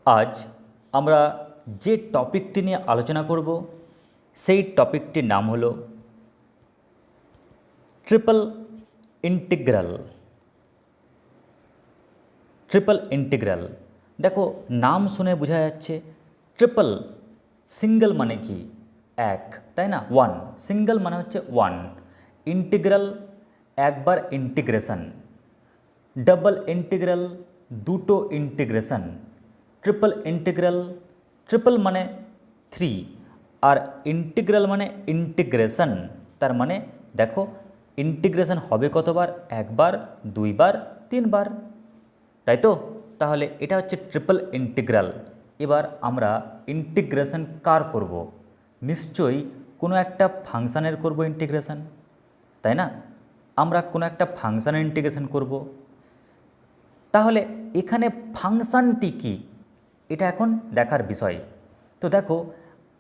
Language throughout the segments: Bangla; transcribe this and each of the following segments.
আজ আমরা যে টপিকটি নিয়ে আলোচনা করব সেই টপিকটির নাম হলো ট্রিপল ইন্টিগ্রাল। ট্রিপল ইন্টিগ্রাল, দেখো নাম শুনে বোঝা যাচ্ছে ট্রিপল, সিঙ্গেল মানে কি এক, তাই না, ওয়ান, সিঙ্গেল মানে হচ্ছে ওয়ান, ইন্টিগ্রাল একবার ইন্টিগ্রেশন, ডাবল ইন্টিগ্রাল দুটো ইন্টিগ্রেশন, ট্রিপল ইন্টিগ্রাল, ট্রিপল মানে থ্রি আর ইন্টিগ্রাল মানে ইন্টিগ্রেশন। তার মানে দেখো ইন্টিগ্রেশন হবে কতবার, একবার, দুইবার, তিনবার, তাই তো। তাহলে এটা হচ্ছে ট্রিপল ইন্টিগ্রাল। এবার আমরা ইন্টিগ্রেশন কার করব? নিশ্চয়ই কোনো একটা ফাংশানের করব ইন্টিগ্রেশন, তাই না? আমরা কোনো একটা ফাংশানের ইন্টিগ্রেশন করব। তাহলে এখানে ফাংশানটি কি, এটা এখন দেখার বিষয়। তো দেখো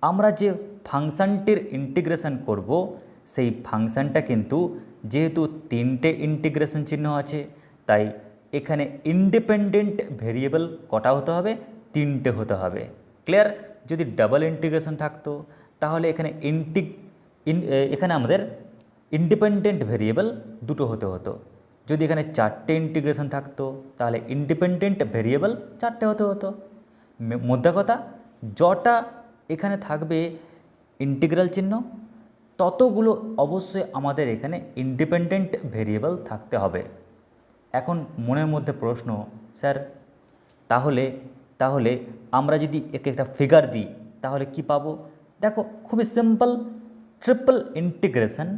আমরা যে ফাংশানটির ইন্টিগ্রেশন করব সেই ফাংশানটা কিন্তু যেহেতু তিনটে ইন্টিগ্রেশন চিহ্ন আছে, তাই এখানে ইন্ডিপেন্ডেন্ট ভেরিয়েবল কটা হতে হবে? তিনটে হতে হবে। ক্লিয়ার? যদি ডাবল ইন্টিগ্রেশন থাকতো তাহলে এখানে এখানে আমাদের ইন্ডিপেন্ডেন্ট ভেরিয়েবল দুটো হতে হতো। যদি এখানে চারটে ইন্টিগ্রেশন থাকতো তাহলে ইন্ডিপেন্ডেন্ট ভেরিয়েবল চারটে হতে হতো। মধ্যে কথা, যটা এখানে থাকবে ইন্টিগ্রাল চিহ্ন ততগুলো অবশ্যই আমাদের এখানে ইন্ডিপেন্ডেন্ট ভেরিয়েবল থাকতে হবে। এখন মনের মধ্যে প্রশ্ন, স্যার তাহলে তাহলে আমরা যদি একে একটা ফিগার দিই তাহলে কি পাবো? দেখো খুবই simple, triple integration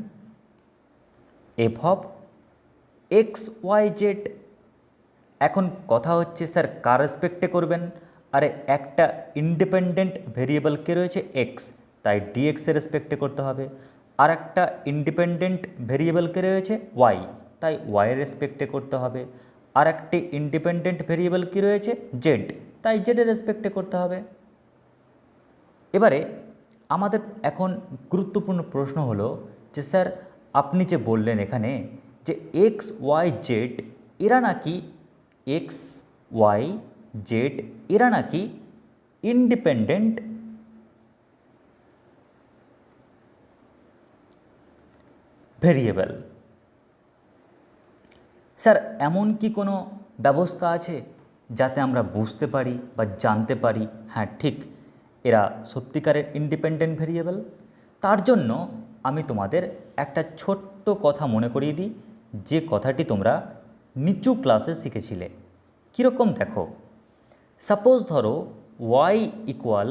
f of x Y z. এখন কথা হচ্ছে স্যার কার রেসপেক্টে করবেন? আরে একটা ইন্ডিপেন্ডেন্ট ভেরিয়েবল কে রয়েছে এক্স, তাই ডিএক্সের রেসপেক্টে করতে হবে। আর একটা ইন্ডিপেন্ডেন্ট ভেরিয়েবল কে রয়েছে ওয়াই, তাই ওয়াইয়ের রেসপেক্টে করতে হবে। আর একটি ইন্ডিপেন্ডেন্ট ভেরিয়েবল কি রয়েছে জেড, তাই জেডের রেসপেক্টে করতে হবে। এবারে আমাদের এখন গুরুত্বপূর্ণ প্রশ্ন হলো যে স্যার আপনি যে বললেন এখানে যে এক্স ওয়াই জেড এরা নাকি এক্স ওয়াই জেড এরা নাকি ইন্ডিপেন্ডেন্ট ভেরিয়েবল। স্যার এমন কি কোনো ব্যবস্থা আছে যাতে আমরা বুঝতে পারি বা জানতে পারি হ্যাঁ ঠিক এরা সত্যিকারের ইন্ডিপেন্ডেন্ট ভেরিয়েবল? তার জন্য আমি তোমাদের একটা ছোট্ট কথা মনে করিয়ে দিই, যে কথাটি তোমরা নিচু ক্লাসে শিখেছিলে। কীরকম দেখো, সাপোজ ধরো y equal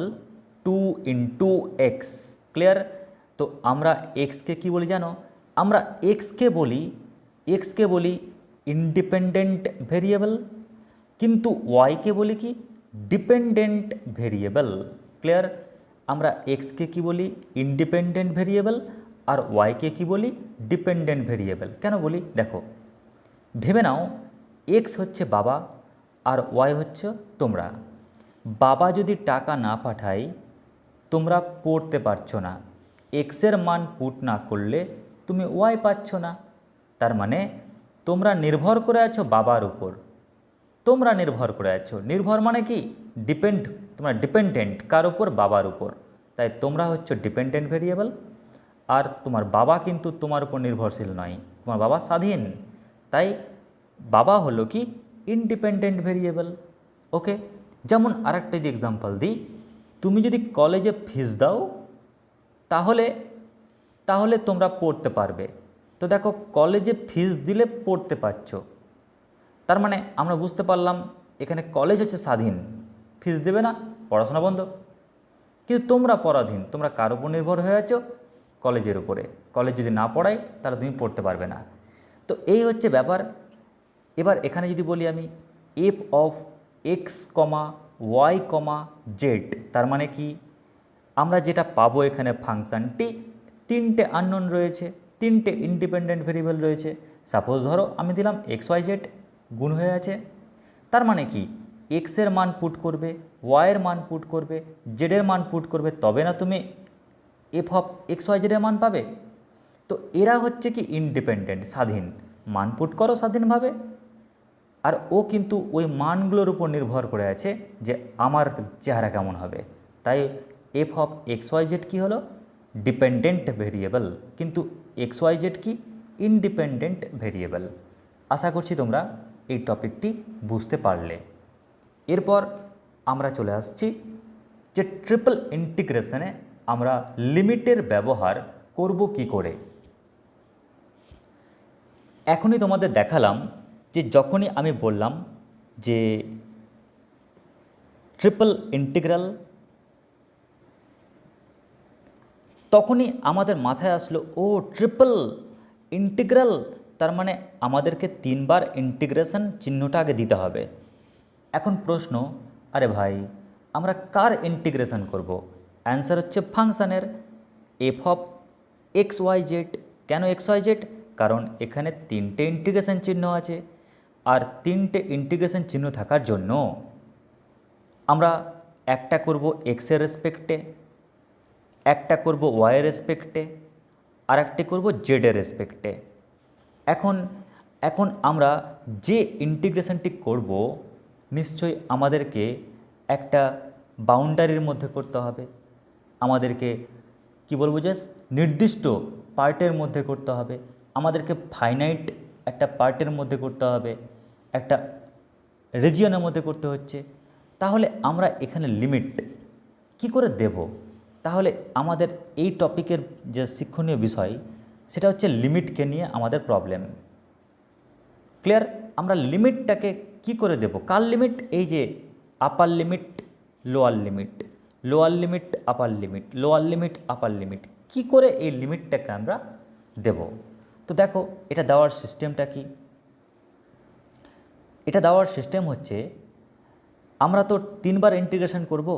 2 into x. Clear? তো আমরা এক্সকে কী বলি জানো? আমরা এক্সকে বলি ইন্ডিপেন্ডেন্ট ভেরিয়েবল, কিন্তু ওয়াইকে বলি কি ডিপেন্ডেন্ট ভেরিয়েবল। ক্লিয়ার? আমরা এক্সকে কি বলি ইন্ডিপেন্ডেন্ট ভেরিয়েবল আর ওয়াইকে কি বলি ডিপেন্ডেন্ট ভেরিয়েবল। কেন বলি দেখো, ভেবে নাও এক্স হচ্ছে বাবা আর ওয়াই হচ্ছে তোমরা। বাবা যদি টাকা না পাঠায় তোমরা পড়তে পারছো না, এক্সের মান পুট না করলে তুমি ওয়াই পাচ্ছ না। তার মানে তোমরা নির্ভর করে আছো বাবার উপর, তোমরা নির্ভর করে আছো। নির্ভর মানে কি তোমরা ডিপেন্ডেন্ট কার উপর? বাবার উপর। তাই তোমরা হচ্ছে ডিপেন্ডেন্ট ভেরিয়েবল আর তোমার বাবা কিন্তু তোমার উপর নির্ভরশীল নয়, তোমার বাবা স্বাধীন। তাই বাবা হলো কি ইন্ডিপেন্ডেন্ট ভেরিয়েবল। ওকে, যেমন আরেকটা যদি এক্সাম্পল দিই, তুমি যদি কলেজে ফিস দাও তাহলে তোমরা পড়তে পারবে। তো দেখো কলেজে ফিস দিলে পড়তে পারছো, তার মানে আমরা বুঝতে পারলাম এখানে কলেজ হচ্ছে স্বাধীন, ফিস দেবে না, পড়াশোনা বন্ধ। কিন্তু তোমরা পরাধীন, তোমরা কার উপর নির্ভর হয়ে আছো? কলেজের উপরে। কলেজ যদি না পড়ায় তাহলে তুমি পড়তে পারবে না। তো এই হচ্ছে ব্যাপার। এবার এখানে যদি বলি আমি f of x comma y comma z, তার মানে কি আমরা যেটা পাবো এখানে ফাংশানটি তিনটে আননোন রয়েছে, তিনটে ইন্ডিপেন্ডেন্ট ভেরিয়েবল রয়েছে। সাপোজ ধরো আমি দিলাম এক্স ওয়াই জেড গুণ হয়ে আছে, তার মানে কি এক্সের মান পুট করবে, ওয়াইয়ের মান পুট করবে, জেডের মান পুট করবে, তবে না তুমি এফ অফ এক্স ওয়াই জেডের মান পাবে। তো এরা হচ্ছে কি ইন্ডিপেন্ডেন্ট, স্বাধীন, মান পুট করো স্বাধীনভাবে। আর ও কিন্তু ওই মানগুলোর উপর নির্ভর করে আছে যে আমার চেহারা কেমন হবে। তাই F of x Y Z কী হলো, ডিপেন্ডেন্ট ভেরিয়েবল, কিন্তু এক্স ওয়াই জেড কি ইনডিপেন্ডেন্ট ভেরিয়েবল। আশা করছি তোমরা এই টপিকটি বুঝতে পারলে। এরপর আমরা চলে আসছি যে ট্রিপল ইন্টিগ্রেশনে আমরা লিমিটের ব্যবহার করব কি করে। এখনই তোমাদের দেখালাম যে যখনই আমি বললাম যে ট্রিপল ইন্টিগ্রাল, তখনই আমাদের মাথায় আসলো ও ট্রিপল ইন্টিগ্রাল, তার মানে আমাদেরকে 3 বার ইন্টিগ্রেশন চিহ্নটা আগে দিতে হবে। এখন প্রশ্ন, আরে ভাই আমরা কার ইন্টিগ্রেশন করব? অ্যান্সার হচ্ছে ফাংশানের, f of x Y z. কেন এক্স ওয়াই জেড? কারণ এখানে 3টে ইন্টিগ্রেশন চিহ্ন আছে, আর 3টে ইন্টিগ্রেশন চিহ্ন থাকার জন্য আমরা একটা করব এক্সের রেসপেক্টে, একটা করব ওয়াইয়ের রেসপেক্টে, আর একটি করব জেডের রেসপেক্টে। এখন আমরা যে ইন্টিগ্রেশনটি করব নিশ্চয়ই আমাদেরকে একটা বাউন্ডারির মধ্যে করতে হবে, আমাদেরকে কি বলবো যে নির্দিষ্ট পার্টের মধ্যে করতে হবে, আমাদেরকে ফাইনাইট একটা পার্টের মধ্যে করতে হবে, একটা রিজিয়নের মধ্যে করতে হচ্ছে। তাহলে আমরা এখানে লিমিট কি করে দেব? তাহলে আমাদের এই টপিকের যে শিক্ষণীয় বিষয় সেটা হচ্ছে লিমিটকে নিয়ে আমাদের প্রবলেম। ক্লিয়ার? আমরা লিমিটটাকে কি করে দেব? কার লিমিট? এই যে আপার limit, lower limit, lower limit, আপার লিমিট, লোয়ার লিমিট, আপার লিমিট, কি করে এই লিমিটটাকে আমরা দেব? তো দেখো এটা দেওয়ার সিস্টেমটা কি। এটা দেওয়ার সিস্টেম হচ্ছে, আমরা তো 3 বার ইন্টিগ্রেশন করব,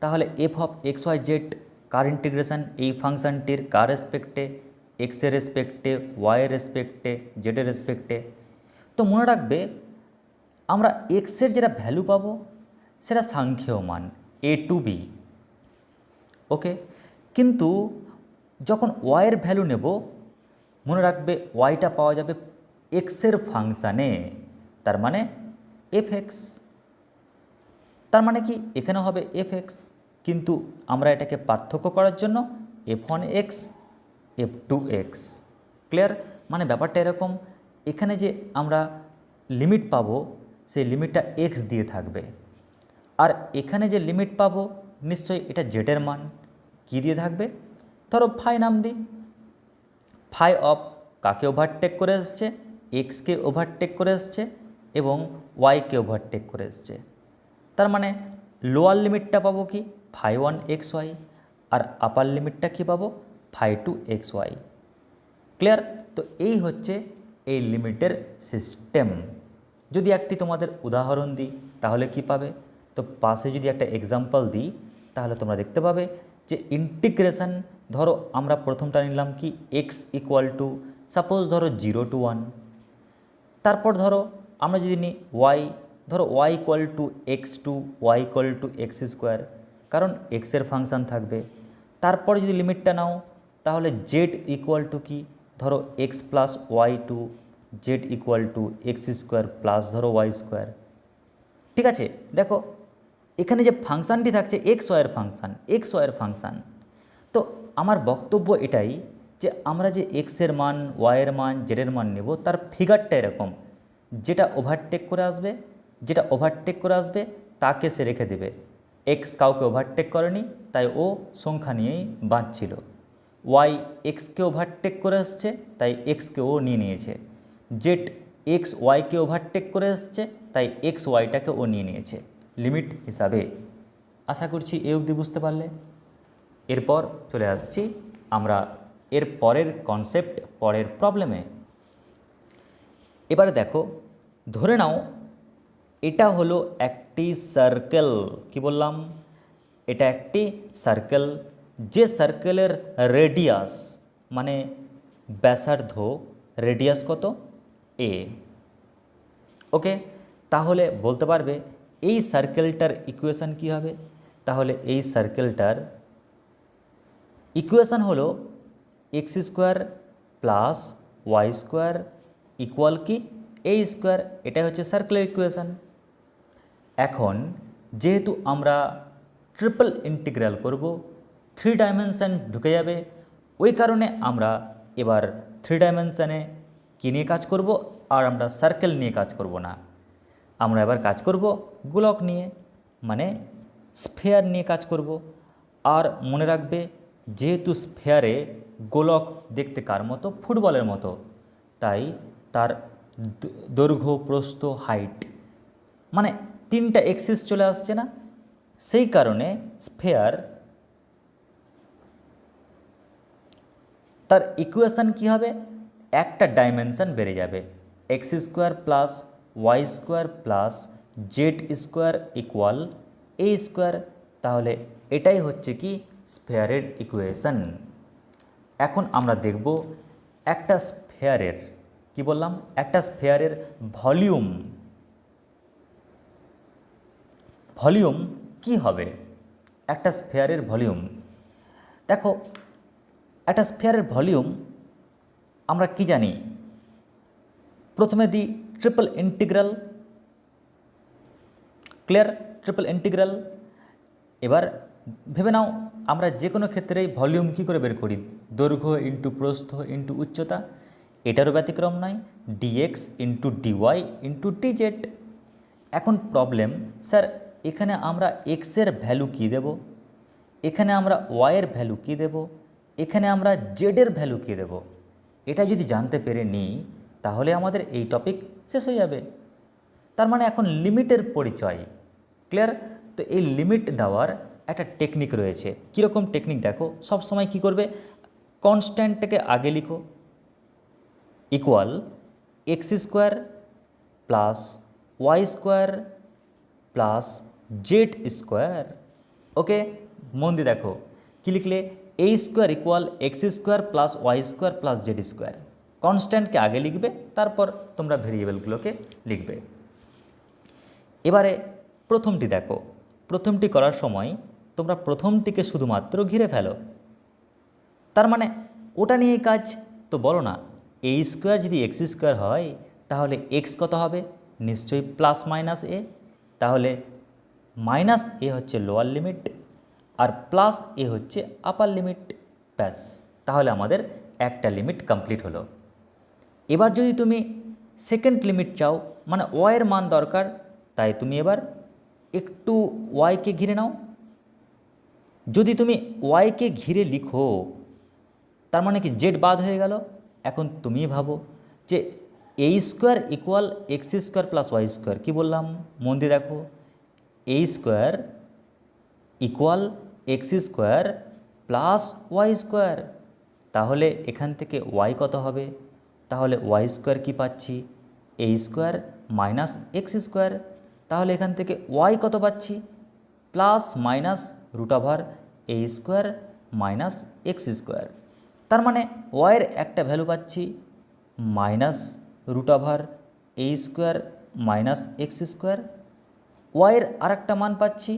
তাহলে f of x Y z কার ইন্টিগ্রেশন? এই ফাংশনটির কার রেসপেক্টে? এক্সের রেসপেক্টে, ওয়াইয়ের রেসপেক্টে, জেডের রেসপেক্টে। তো মনে রাখবে আমরা এক্সের যেটা ভ্যালু পাবো সেটা সাংখ্যেয় মান এ টু বি, ওকে। কিন্তু যখন ওয়াইয়ের ভ্যালু নেব, মনে রাখবে ওয়াইটা পাওয়া যাবে এক্সের ফাংশানে, তার মানে এফ এক্স। তার মানে কি এখানে হবে এফ এক্স, কিন্তু আমরা এটাকে পার্থক্য করার জন্য f one x, f two x. Clear? মানে ব্যাপারটা এরকম, এখানে যে আমরা লিমিট পাবো সেই লিমিটটা এক্স দিয়ে থাকবে, আর এখানে যে লিমিট পাবো নিশ্চয়ই এটা জেডের মান কি দিয়ে থাকবে? ধরো ফাই নাম দিই, ফাই অফ কাকে ওভারটেক করে এসছে? এক্সকে ওভারটেক করে এসছে এবং ওয়াইকে ওভারটেক করে এসছে। তার মানে লোয়ার লিমিটটা পাবো কি? ফাই ওয়ান এক্স ওয়াই, আর আপার লিমিটটা কি পাবো? Phi two x y. Clear? তো এই হচ্ছে এই লিমিটের সিস্টেম। যদি একটি তোমাদের উদাহরণ দিই তাহলে কি পাবে? তো পাশে যদি একটা এক্সাম্পল দিই তাহলে তোমরা দেখতে পাবে যে ইন্টিগ্রেশন, ধরো আমরা প্রথমটা নিলাম কি এক্স ইকুয়াল টু সাপোজ ধরো 0 to 1, তারপর ধরো আমরা যদি নিই ওয়াই, ধরো y equal to x to y equal to x square, কারণ এক্সের ফাংশান থাকবে। তারপর যদি লিমিটটা নাও তাহলে জেড ইকুয়াল টু কি? ধরো x plus y two, z equal to x square plus ধরো ওয়াই স্কোয়ার। ঠিক আছে, দেখো এখানে যে ফাংশানটি থাকছে এক্স ওয়াইয়ের ফাংশান, এক্স ওয়াইয়ের ফাংশান। তো আমার বক্তব্য এটাই যে আমরা যে এক্সের মান, ওয়াইয়ের মান, জেডের মান নেব তার ফিগারটা এরকম, যেটা ওভারটেক করে আসবে, যেটা ওভারটেক করে আসবে তাকে সে রেখে দেবে। এক্স কাউকে ওভারটেক করেনি তাই ও সংখ্যা নিয়েই বাঁচছিল। ওয়াই এক্সকে ওভারটেক করে আসছে তাই এক্সকে ও নিয়ে নিয়েছে। জেড এক্স ওয়াইকে ওভারটেক করে আসছে তাই এক্স ওয়াইটাকে ও নিয়ে নিয়েছে লিমিট হিসাবে। আশা করছি এ অবধি বুঝতে পারলে। এরপর চলে আসছি আমরা এর পরের কনসেপ্ট, পরের প্রবলেমে। এবারে দেখো, ধরে নাও এটা হলো একটি সার্কেল। কি বললাম? এটা একটি সার্কেল, যে সার্কেলের রেডিয়াস মানে ব্যাসার্ধ, রেডিয়াস কত? এ। ওকে, তাহলে বলতে পারবে এই সার্কেলটার ইকুয়েশন কি হবে? তাহলে এই সার্কেলটার ইকুয়েশন হলো x square plus Y square equal কি এ স্কোয়ার, এটাই হচ্ছে সার্কেলের ইকুয়েশান। এখন যেহেতু আমরা ট্রিপল ইন্টিগ্রাল করব, 3 ডাইমেনশান ঢুকে যাবে, ওই কারণে আমরা এবার 3 ডাইমেনশানে কী নিয়ে কাজ করব, আর আমরা সার্কেল নিয়ে কাজ করব না, আমরা এবার কাজ করব গোলক নিয়ে, মানে স্ফেয়ার নিয়ে কাজ করব। আর মনে রাখবে, যেহেতু স্ফেয়ারে গোলক দেখতে কার মতো, ফুটবলের মতো, তাই তার দৈর্ঘ্য, প্রস্থ, হাইট মানে 3টা এক্সিস চলে আসছে না, সেই কারণে স্ফেয়ার তার ইকুয়েশান কী হবে, একটা ডাইমেনশান বেড়ে যাবে, X square plus Y square plus Z square equal A square. তাহলে এটাই হচ্ছে কি স্ফেয়ারের ইকুয়েশান। এখন আমরা দেখব একটা স্ফেয়ারের, কি বললাম, একটা স্ফেয়ারের ভলিউম কি হবে, একটা স্ফেয়ারের ভলিউম। দেখো, একটা স্ফেয়ারের ভলিউম আমরা কি জানি, প্রথমে দিই triple integral, clear, triple integral. এবার ভেবে নাও, আমরা যে কোনো ক্ষেত্রেই ভলিউম কী করে বের করি, দৈর্ঘ্য ইন্টু প্রস্থ ইন্টু উচ্চতা, এটারও ব্যতিক্রম নয়, dx into dy into dz. এখন প্রবলেম, স্যার এখানে আমরা এক্সের ভ্যালু কী দেব, এখানে আমরা ওয়াইয়ের ভ্যালু কী দেব, এখানে আমরা জেডের ভ্যালু কী দেব, এটা যদি জানতে পেরে নিই তাহলে আমাদের এই টপিক শেষ হয়ে যাবে। তার মানে এখন লিমিটের পরিচয়, ক্লিয়ার। তো এই লিমিট দেওয়ার একটা টেকনিক রয়েছে। কীরকম টেকনিক দেখো, সব সময় কি করবে, কনস্ট্যান্টটাকে আগে লিখো, equal x square plus Y square plus Z square. Okay, মন দিয়ে দেখো কী লিখলে, A square equal x square plus Y square plus Z square. কনস্ট্যান্টকে আগে লিখবে, তারপর তোমরা ভেরিয়েবলগুলোকে লিখবে। এবারে প্রথমটি দেখো, প্রথমটি করার সময় তোমরা প্রথমটিকে শুধুমাত্র ঘিরে ফেলো, তার মানে ওটা নিয়ে কাজ। তো বলো না, এ স্কোয়ার যদি এক্স স্কোয়ার হয় তাহলে এক্স কত হবে, নিশ্চয়ই প্লাস মাইনাস এ, তাহলে মাইনাস এ হচ্ছে লোয়ার লিমিট আর প্লাস এ হচ্ছে আপার লিমিট, ব্যাস, তাহলে আমাদের একটা লিমিট কমপ্লিট হলো। এবার যদি তুমি সেকেন্ড লিমিট চাও, মানে ওয়াইয়ের মান দরকার, তাই তুমি এবার একটু ওয়াইকে ঘিরে নাও। যদি তুমি ওয়াইকে ঘিরে লিখো তার মানে কি জেড বাদ হয়ে গেল। এখন তুমি ভাবো যে A square equal x square plus Y square, কী বললাম মন দিয়ে দেখো, A square equal x square plus Y square, তাহলে এখান থেকে ওয়াই কত হবে, তাহলে ওয়াই স্কোয়ার কী পাচ্ছি, A square minus x square, তাহলে এখান থেকে ওয়াই কত পাচ্ছি, plus minus root over A square minus x square. তার মানে ওয়াইয়ের একটা ভ্যালু পাচ্ছি minus root over A square minus x square, ওয়াইয়ের আর একটা মান পাচ্ছি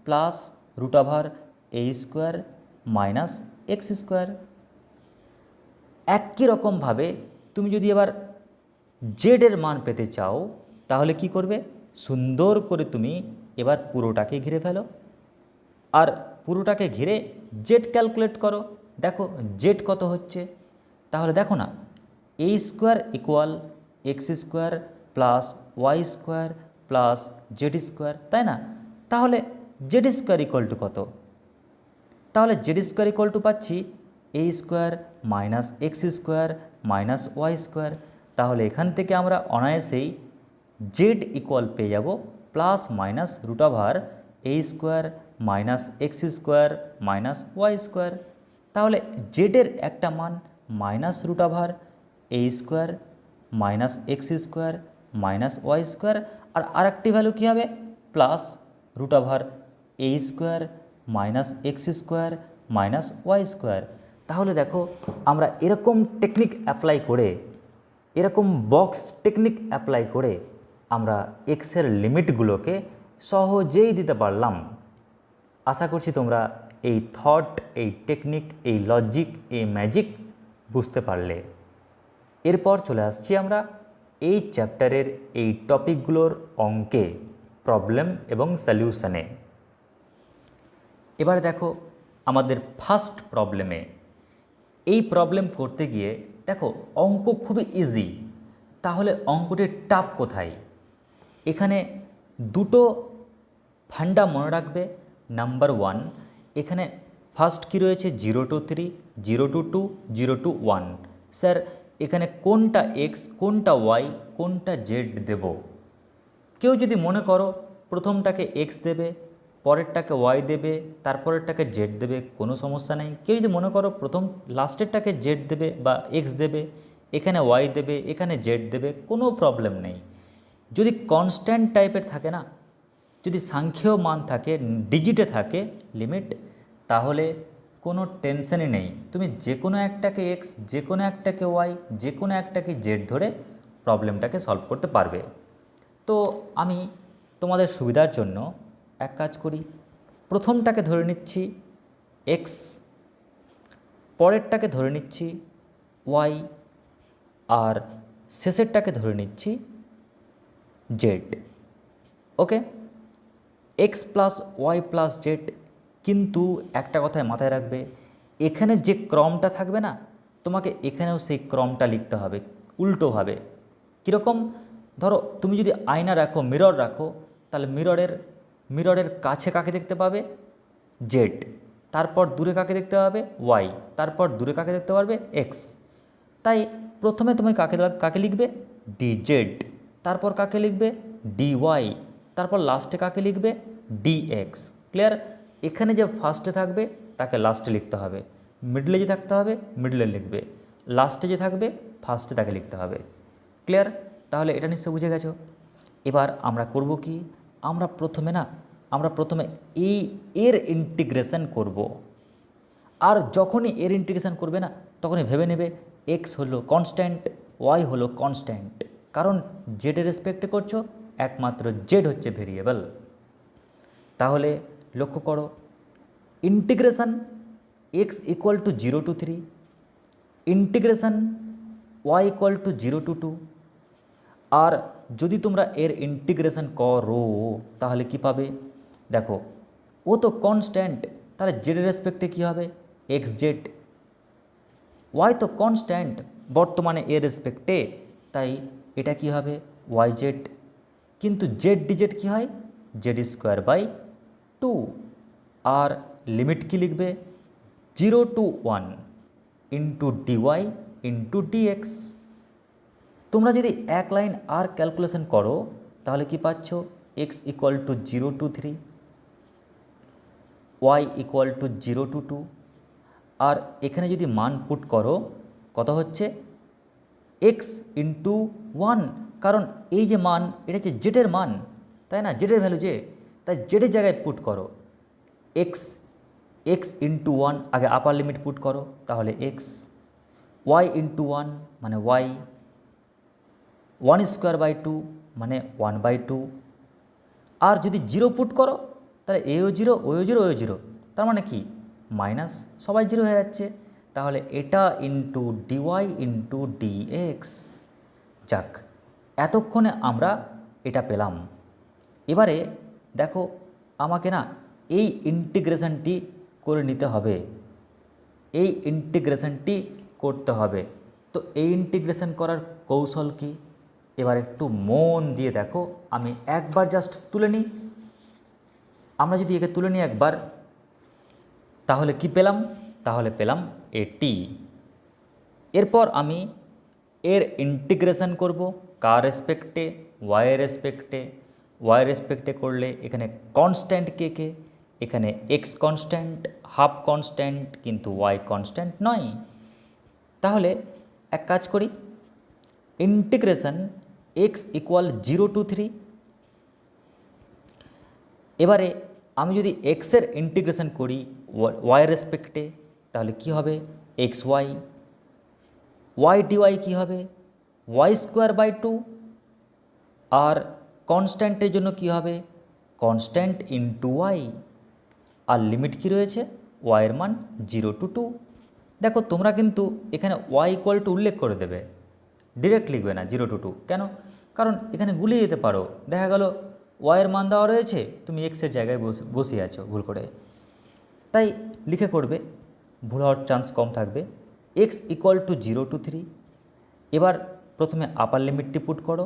plus root over A square minus x square. একই রকমভাবে তুমি যদি এবার জেডের মান পেতে চাও তাহলে কি করবে, সুন্দর করে তুমি এবার পুরোটাকে ঘিরে ফেলো, আর পুরোটাকে ঘিরে জেড ক্যালকুলেট করো। দেখো জেড কত হচ্ছে, তাহলে দেখো না, A square equal x square plus Y square plus Z square, তাই না? তাহলে জেড স্কোয়ার ইকুয়াল টু কত, তাহলে জেড স্কোয়ার ইকুয়াল টু পাচ্ছি A square minus x square minus Y square. তাহলে এখান থেকে আমরা অনায়াসেই জেড ইকুয়াল পেয়ে যাব plus minus root over A square minus x square minus Y square. তাহলে জেডের একটা মান minus root over A square minus x square minus Y square, আর আরেকটি ভ্যালু কী হবে, plus root over A square minus x square minus Y square. তাহলে দেখো আমরা এরকম টেকনিক অ্যাপ্লাই করে, এরকম বক্স টেকনিক অ্যাপ্লাই করে আমরা এক্সের লিমিটগুলোকে সহজেই দিতে পারলাম। আশা করছি তোমরা এই থট, এই টেকনিক, এই লজিক, এই ম্যাজিক বুঝতে পারলে। এরপর চলে আসছি আমরা এই চ্যাপ্টারের এই টপিকগুলোর অঙ্কে, প্রবলেম এবং সলিউশনে। এবারে দেখো আমাদের ফার্স্ট প্রবলেমে, এই প্রবলেম করতে গিয়ে দেখো অঙ্ক খুবই ইজি, তাহলে অঙ্কটির টাফ কোথায়? এখানে দুটো ফান্ডা মনে রাখবে। নাম্বার ওয়ান, এখানে ফার্স্ট কি রয়েছে 0 to 3, 0 to 2, 0 to 1। স্যার এখানে কোনটা এক্স, কোনটা ওয়াই, কোনটা জেড দেব? কেউ যদি মনে করো প্রথমটাকে এক্স দেবে, পরেরটাকে ওয়াই দেবে, তারপরেরটাকে জেড দেবে, কোনো সমস্যা নেই। কেউ যদি মনে করো প্রথম লাস্টেরটাকে জেড দেবে বা এক্স দেবে, এখানে ওয়াই দেবে, এখানে জেড দেবে, কোনো প্রবলেম নেই। যদি কনস্ট্যান্ট টাইপের থাকে না, যদি সাংখ্যীয় মান থাকে, ডিজিটে থাকে লিমিট, তাহলে কোনো টেনশনই নেই। তুমি যে কোনো একটাকে এক্স, যে কোনো একটাকে ওয়াই, যে কোনো একটাকে জেড ধরে প্রবলেমটাকে সলভ করতে পারবে। তো আমি তোমাদের সুবিধার জন্য এক কাজ করি, প্রথমটাকে ধরে নিচ্ছি এক্স, পরেরটাকে ধরে নিচ্ছি ওয়াই, আর শেষেরটাকে ধরে নিচ্ছি Z. Okay, X plus Y plus Z. কিন্তু একটা কথায় মাথায় রাখবে, এখানে যে ক্রমটা থাকবে না, তোমাকে এখানেও সেই ক্রমটা লিখতে হবে উল্টোভাবে। কীরকম? ধরো তুমি যদি আয়না রাখো, মিরর রাখো, তাহলে মিররের কাছে কাকে দেখতে পাবে? জেড। তারপর দূরে কাকে দেখতে পাবে? ওয়াই। তারপর দূরে কাকে দেখতে পারবে? এক্স। তাই প্রথমে তুমি কাকে লিখবে? D z. তারপর কাকে লিখবে? D y. তারপর লাস্টে কাকে লিখবে? D x. ক্লিয়ার? এখানে যে ফার্স্টে থাকবে তাকে লাস্টে লিখতে হবে, মিডলে যে থাকতে হবে মিডলে লিখবে, লাস্টে যে থাকবে ফার্স্টে তাকে লিখতে হবে। ক্লিয়ার? তাহলে এটা নিশ্চয় বুঝে গেছো। এবার আমরা করব কি, আমরা প্রথমে এর ইন্টিগ্রেশন করব। আর যখনই এর ইন্টিগ্রেশন করবে না, তখনই ভেবে নেবে এক্স হলো কনস্ট্যান্ট, ওয়াই হলো কনস্ট্যান্ট। কারণ জেডের রেসপেক্টে করছো, একমাত্র জেড হচ্ছে ভেরিয়েবল। তাহলে লক্ষ্য করো, integration x equal to 0 to 3, integration y equal to 0 to 2। আর যদি তোমরা এর ইন্টিগ্রেশন করো তাহলে কি পাবে? দেখো ও তো কনস্ট্যান্ট, তাহলে জেডের রেসপেক্টে কী হবে? X z. ওয়াই তো কনস্ট্যান্ট বর্তমানে এর রেসপেক্টে, তাই এটা কি হবে? Y z. কিন্তু জেড ডিজেড কী হয়? Z square by 2। আর লিমিট কি লিখবে? 0 to 1 into dy into dx. তোমরা যদি এক লাইন আর ক্যালকুলেশন করো তাহলে কি পাচ্ছ? X equal to 0 to 3, y equal to 0 to 2। আর এখানে যদি মান পুট করো, কত হচ্ছে? এক্স ইন্টু 1, কারণ এই যে মান, এটা হচ্ছে জেডের মান, তাই না? জেডের ভ্যালু যে, তাই জেডের জায়গায় পুট করো এক্স ইন্টু 1, আগে আপার লিমিট পুট করো, তাহলে এক্স। ওয়াই ইন্টু 1 মানে ওয়াই, 1 স্কোয়ার বাই 2 মানে 1/2। আর যদি 0 পুট করো তাহলে এও 0, ওও 0, ওও 0, তার মানে কি? মাইনাস, সবাই 0 হয়ে যাচ্ছে। তাহলে এটা ইন্টু ডিওয়াই ইন্টু ডিএক্স। যাক, এতক্ষণে আমরা এটা পেলাম। এবারে দেখো আমাকে না এই ইন্টিগ্রেশনটি করে নিতে হবে, এই ইন্টিগ্রেশনটি করতে হবে। তো এই ইন্টিগ্রেশন করার কৌশল কি? এবার একটু মন দিয়ে দেখো, আমি একবার জাস্ট তুলে নিই। আমরা যদি একে তুলে নিই একবার, তাহলে কি পেলাম? তাহলে পেলাম এটি। এরপর আমি এর ইন্টিগ্রেশন করব কার রেসপেক্টে? ওয়াইয়ের রেসপেক্টে। ওয়াইয়ের রেসপেক্টে করলে এখানে কনস্ট্যান্ট কে কে? এখানে এক্স কনস্ট্যান্ট, হাফ কনস্ট্যান্ট, কিন্তু ওয়াই কনস্ট্যান্ট নয়। তাহলে এক কাজ করি, ইন্টিগ্রেশন এক্স ইকুয়াল 0 to 3। এবারে আমি যদি এক্সের ইন্টিগ্রেশন করি ওয়াইয়ের রেসপেক্টে, তাহলে কি হবে? X Y. ওয়াই ডিওয়াই কী হবে? Y square by 2। আর কনস্ট্যান্টের জন্য কি হবে? Constant into Y. আর লিমিট কি রয়েছে? ওয়াইয়ের মান 0 to 2। দেখো তোমরা কিন্তু এখানে ওয়াই ইকুয়াল টু উল্লেখ করে দেবে, ডিরেক্ট লিখবে না 0 to 2। কেন? কারণ এখানে গুলিয়ে যেতে পারো, দেখা গেল ওয়াইয়ের মান দেওয়া রয়েছে, তুমি এক্সের জায়গায় বসিয়ে আছো ভুল করে, তাই লিখে করবে, ভুল হওয়ার চান্স কম থাকবে। X equal to 0 to 3। এবার প্রথমে আপার লিমিটটি পুট করো।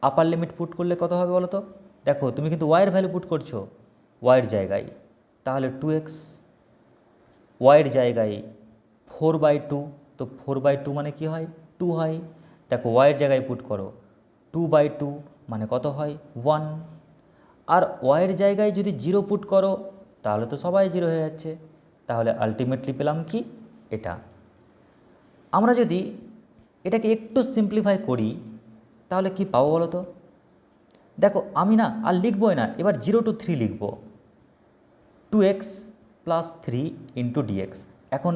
আপার লিমিট পুট করলে কত হবে বলো তো? দেখো তুমি কিন্তু ওয়াইয়ের ভ্যালু পুট করছো ওয়াইয়ের জায়গায়, তাহলে 2x, ওয়াইয়ের জায়গায় 4/2, তো 4/2 মানে কি হয়? 2 হয়। দেখো ওয়াইয়ের জায়গায় পুট করো, 2/2 মানে কত হয়? 1। আর ওয়াইয়ের জায়গায় যদি 0 পুট করো তাহলে তো সবাই 0 হয়ে যাচ্ছে, তাহলে আলটিমেটলি পেলাম কি? এটা। আমরা যদি এটাকে একটু সিম্পলিফাই করি তাহলে কি পাবো বলো তো? দেখো আমি না আর লিখবই না, এবার 0 to 3 লিখব, 2x প্লাস 3 ইন্টু ডিএক্স। এখন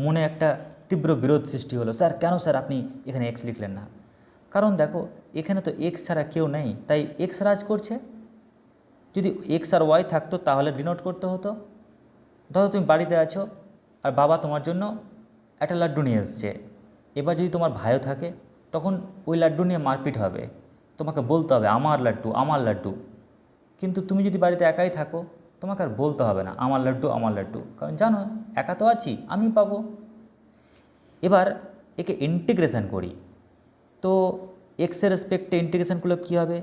মনে একটা তীব্র বিরোধ সৃষ্টি হলো, স্যার কেন স্যার আপনি এখানে এক্স লিখলেন না? কারণ দেখো এখানে তো এক্স ছাড়া কেউ নেই, তাই এক্স রাজ করছে। যদি এক্স আর ওয়াই থাকতো তাহলে ডিনোট করতে হতো। ধরো তুমি বাড়িতে আছো আর বাবা তোমার জন্য একটা লাড্ডু নিয়ে এসছে, এবার যদি তোমার ভাইও থাকে তখন ওই লাড্ডু নিয়ে মারপিট হবে, তোমাকে বলতে হবে আমার লাড্ডু আমার লাড্ডু। কিন্তু তুমি যদি বাড়িতে একাই থাকো তোমাকে আর বলতে হবে না আমার লাড্ডু আমার লাড্ডু, কারণ জানো একা তো আছি, আমি পাবো। এবার একে ইন্টিগ্রেশন করি, তো এক্সের রেসপেক্টে ইন্টিগ্রেশন করলে কী হবে?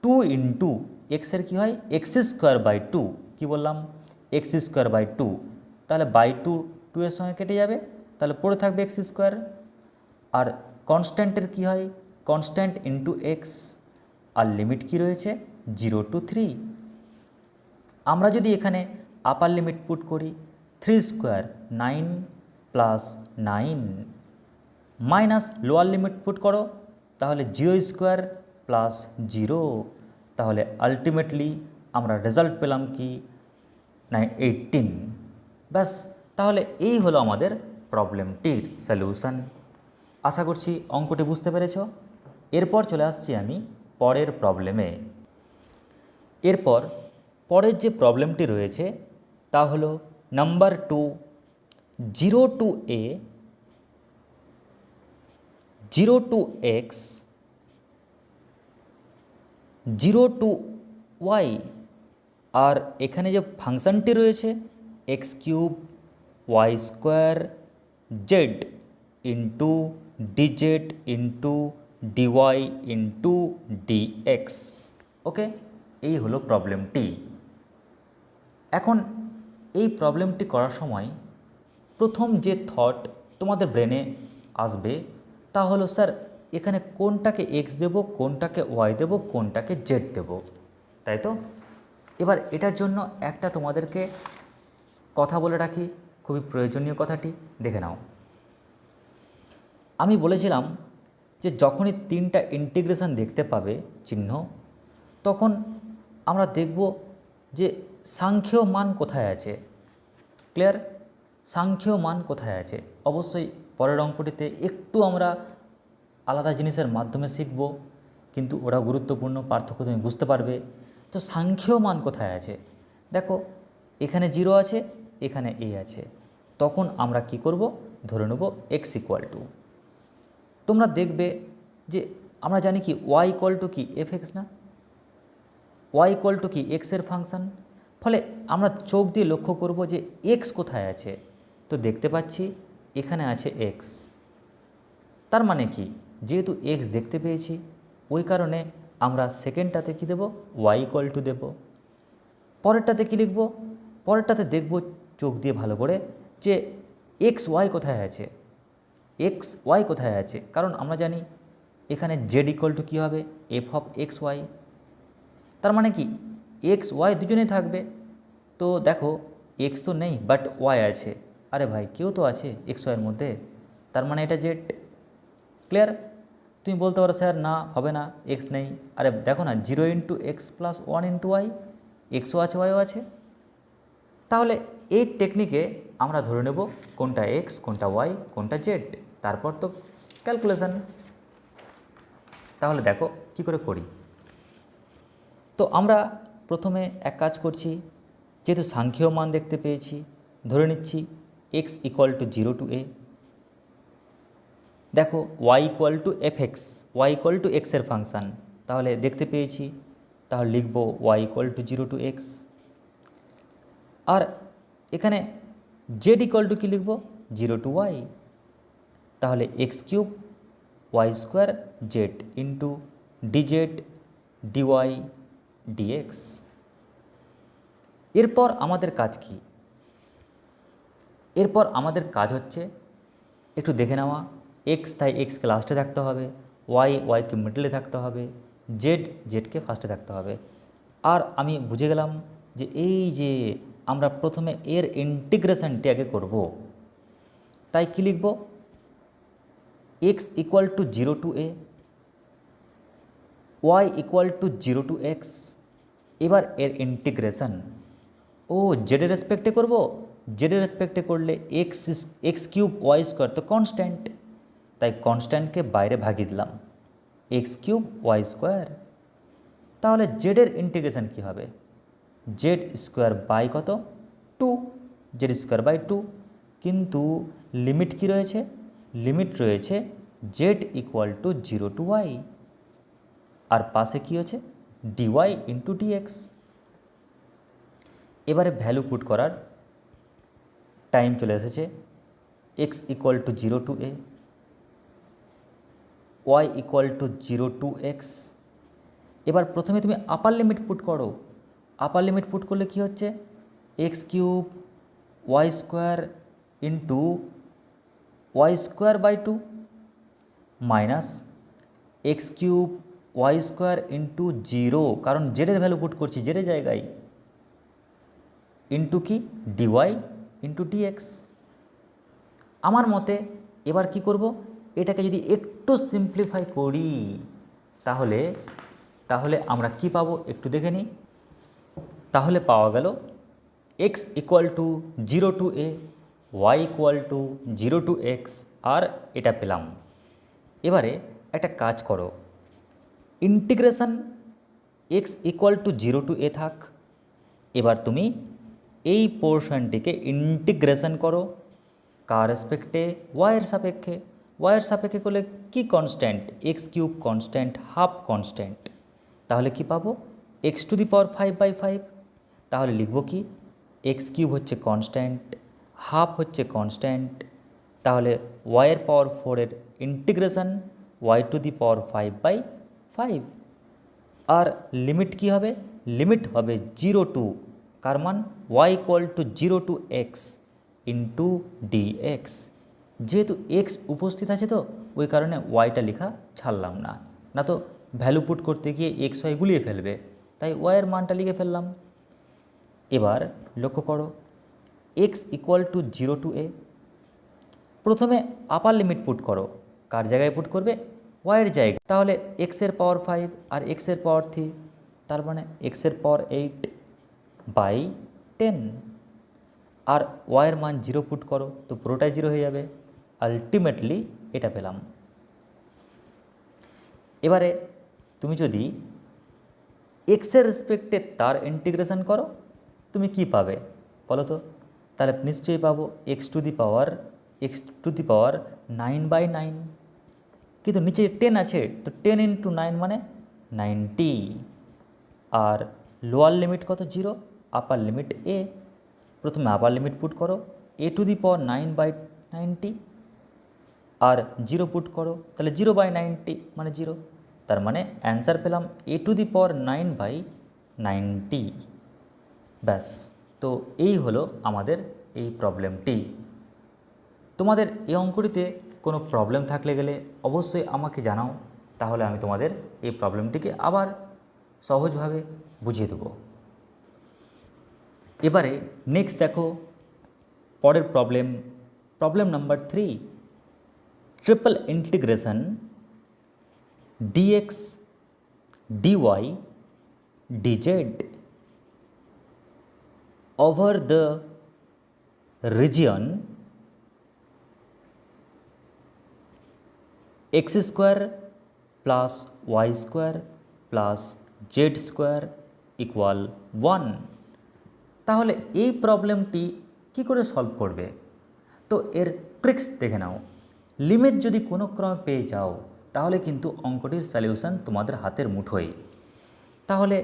2 ইন্টু এক্সের কী হয়? x²/2। কী বললাম? x²/2, তাহলে বাই 2 2 এর সঙ্গে কেটে যাবে, তাহলে পড়ে থাকবে x²। আর কনস্ট্যান্টের কি হয়? কনস্ট্যান্ট ইন্টু এক্স, আর লিমিট কি রয়েছে? 0 to 3। আমরা যদি এখানে আপার লিমিট পুট করি 3² 9 plus 9 minus lower limit put করো, তাহলে 0² প্লাস 0, তাহলে আলটিমেটলি আমরা রেজাল্ট পেলাম কি? 18। ব্যাস, তাহলে এই হলো আমাদের প্রবলেমটির সলিউশন। আশা করছি অঙ্কটি বুঝতে পেরেছ। এরপর চলে আসছি আমি পরের প্রবলেমে। এরপর পরের যে প্রবলেমটি রয়েছে তা হলো number 2, 0 to a, 0 to x, 0 to y, আর এখানে যে ফাংশনটি রয়েছে x³ y² z into dz into dy into dx। ওকে, এই হলো প্রবলেমটি। এখন এই প্রবলেমটি করার সময় প্রথম যে থট তোমাদের ব্রেনে আসবে তা হলো, স্যার এখানে কোনটাকে x দেব, কোনটাকে y দেব, কোনটাকে z দেব, তাই তো? এবার এটার জন্য একটা তোমাদেরকে কথা বলে রাখি, খুবই প্রয়োজনীয় কথাটি দেখে নাও। আমি বলেছিলাম যে যখনই 3টা ইন্টিগ্রেশন দেখতে পাবে চিহ্ন, তখন আমরা দেখব যে সাংখ্যীয় মান কোথায় আছে। ক্লিয়ার? সাংখ্যীয় মান কোথায় আছে? অবশ্যই পরের অঙ্কটিতে একটু আমরা আলাদা জিনিসের মাধ্যমে শিখব, কিন্তু ওরা গুরুত্বপূর্ণ, পার্থক্য তুমি বুঝতে পারবে। তো সাংখ্যীয় মান কোথায় আছে? দেখো এখানে 0 আছে, এখানে a আছে, তখন আমরা কি করব? ধরে নেব x=, তোমরা দেখবে যে আমরা জানি কি y= কি f(x) না, y= কি x এর ফাংশন। ফলে আমরা চোখ দিয়ে লক্ষ্য করব যে x কোথায় আছে, তো দেখতে পাচ্ছি এখানে আছে x। তার মানে কি, যেহেতু x দেখতে পেয়েছি ওই কারণে আমরা সেকেন্ডটাতে কি দেব? y= দেব। পরেরটাতে কি লিখব? পরেরটাতে দেখব চোখ দিয়ে ভালো করে যে xy কোথায় আছে, xy কোথায় আছে, কারণ আমরা জানি এখানে z= কী হবে? f(xy). তার মানে কি x y দুজনেই থাকবে। তো দেখো x তো নেই বাট y আছে, আরে ভাই কেউ তো আছে x y এর মধ্যে, তার মানে এটা z। ক্লিয়ার? তুমি বলতে পারো স্যার না হবে না, x নেই। আরে দেখো না 0 into X plus 1 into Y, এক্সও আছে ওয়াইও আছে। তাহলে এই টেকনিকে আমরা ধরে নেব কোনটা x, কোনটা y, কোনটা z, তারপর তো ক্যালকুলেশন। তাহলে দেখো কি করে করি। তো আমরা প্রথমে এক কাজ করছি, যেহেতু সাংখ্যীয় মান দেখতে পেয়েছি ধরে নিচ্ছি x=0 to a। দেখো Y equal to F X, Y equal to এক্সের ফাংশান, তাহলে দেখতে পেয়েছি, তাহলে লিখব Y equal to 0 to X. আর এখানে জেড ইকুয়াল টু কী লিখব, 0 টু ওয়াই, তাহলে X cube Y square Z into D Z D Y D X. এরপর আমাদের কাজ কি? এরপর আমাদের কাজ হচ্ছে একটু দেখে নেওয়া, এক্স তাই এক্সকে লাস্টে থাকতে হবে, ওয়াই ওয়াইকে মিডলে থাকতে হবে, জেড জেডকে ফার্স্টে থাকতে হবে। আর আমি বুঝে গেলাম যে এই যে আমরা প্রথমে এর ইন্টিগ্রেশনটি আগে করব, তাই কী লিখব, x equal to 0 to A, Y equal to 0 to x. এবার এর ইন্টিগ্রেশন ও জেডের রেসপেক্টে করব, জেডের রেসপেক্টে করলে এক্স কিউব ওয়াই স্কোয়ার তো কনস্ট্যান্ট, তাই কনস্ট্যান্টকে বাইরে ভাগিয়ে দিলাম, এক্স কিউব ওয়াই স্কোয়ার। তাহলে জেডের ইন্টিগ্রেশন কী হবে, জেড স্কোয়ার বাই কত 2, জেড স্কোয়ার বাই 2, কিন্তু লিমিট কি রয়েছে, লিমিট রয়েছে Z equal to 0 to Y, আর পাশে কী হচ্ছে ডিওয়াই ইন্টু ডিএক্স। এবারে ভ্যালু পুট করার টাইম চলে এসেছে, X equal to 0 to A, Y equal to 0 to x. এবার প্রথমে তুমি আপার লিমিট পুট করো, আপার লিমিট পুট করলে কি হচ্ছে, x cube Y square into y square by 2 minus x cube Y square into 0, কারণ জেডের ভ্যালু পুট করছি জেডের জায়গায়, ইন্টু কি ডিওয়াই ইন্টু ডিএক্স। আমার মতে এবার কি করব, এটাকে যদি একটু সিম্পলিফাই করি তাহলে তাহলে আমরা কি পাবো একটু দেখে নিই। তাহলে পাওয়া গেল X equal to 0 to A, Y equal to 0 to X, আর এটা পেলাম। এবারে একটা কাজ করো, integration x equal to 0 to A থাক, এবার তুমি এই পোর্শনটিকে ইন্টিগ্রেশন করো কার রেসপেক্টে, ওয়াইয়ের সাপেক্ষে। ওয়াইয়ের সাপেক্ষে করলে কি constant, x cube constant, half constant, তাহলে কি পাবো এক্স টু দি পাওয়ার 5/5। তাহলে লিখব কি, এক্স কিউব হচ্ছে কনস্ট্যান্ট, হাফ হচ্ছে কনস্ট্যান্ট, তাহলে ওয়াইয়ের পাওয়ার 4 এর integration y to the power 5/5। আর লিমিট কি হবে, লিমিট হবে 0 টু কার মান, y equal to 0 to x into dx. যেহেতু এক্স উপস্থিত আছে তো ওই কারণে ওয়াইটা লেখা ছাড়লাম না, না তো ভ্যালু পুট করতে গিয়ে এক্স ওয়াই গুলিয়ে ফেলবে, তাই ওয়াইয়ের মানটা লিখে ফেললাম। এবার লক্ষ্য করো, এক্স ইকুয়াল টু 0 টু এ, প্রথমে আপার লিমিট পুট করো, কার জায়গায় পুট করবে, ওয়াইয়ের জায়গায়। তাহলে এক্সের পাওয়ার 5 আর এক্সের পাওয়ার 3, তার মানে এক্সের পাওয়ার 8/10, আর ওয়াইয়ের মান 0 পুট করো তো পুরোটাই 0 হয়ে যাবে, আলটিমেটলি এটা পেলাম। এবারে তুমি যদি এক্সের রেসপেক্টে তার ইন্টিগ্রেশন করো তুমি কি পাবে বলো তো, তাহলে নিশ্চয়ই পাবো এক্স টু দি পাওয়ার 9/9, কিন্তু নিচে 10 আছে তো 10 ইন্টু 9 মানে 90, আর লোয়ার লিমিট কত 0, আপার লিমিট এ। প্রথমে আপার লিমিট পুট করো এ two the power 9/90, R 0 put করো, তাহলে 0/90 মানে 0, তার মানে অ্যান্সার পেলাম এ টু দি পাওয়ার 9/90। ব্যাস, তো এই হলো আমাদের এই প্রবলেমটি। তোমাদের এই অঙ্কটিতে কোনো প্রবলেম থাকলে গেলে অবশ্যই আমাকে জানাও, তাহলে আমি তোমাদের এই প্রবলেমটিকে আবার সহজভাবে বুঝিয়ে দেব। এবারে নেক্সট দেখো পরের problem number 3, triple integration dx dy dz over the region x square plus y square plus z square equal 1। তাহলে এই প্রবলেমটি কি করে সলভ করবে, তো এর ট্রিক্স দেখে নাও। লিমিট যদি কোনো ক্রমে পেয়ে যাও তাহলে কিন্তু অঙ্কটির সলিউশন তোমাদের হাতের মুঠোয়। তাহলে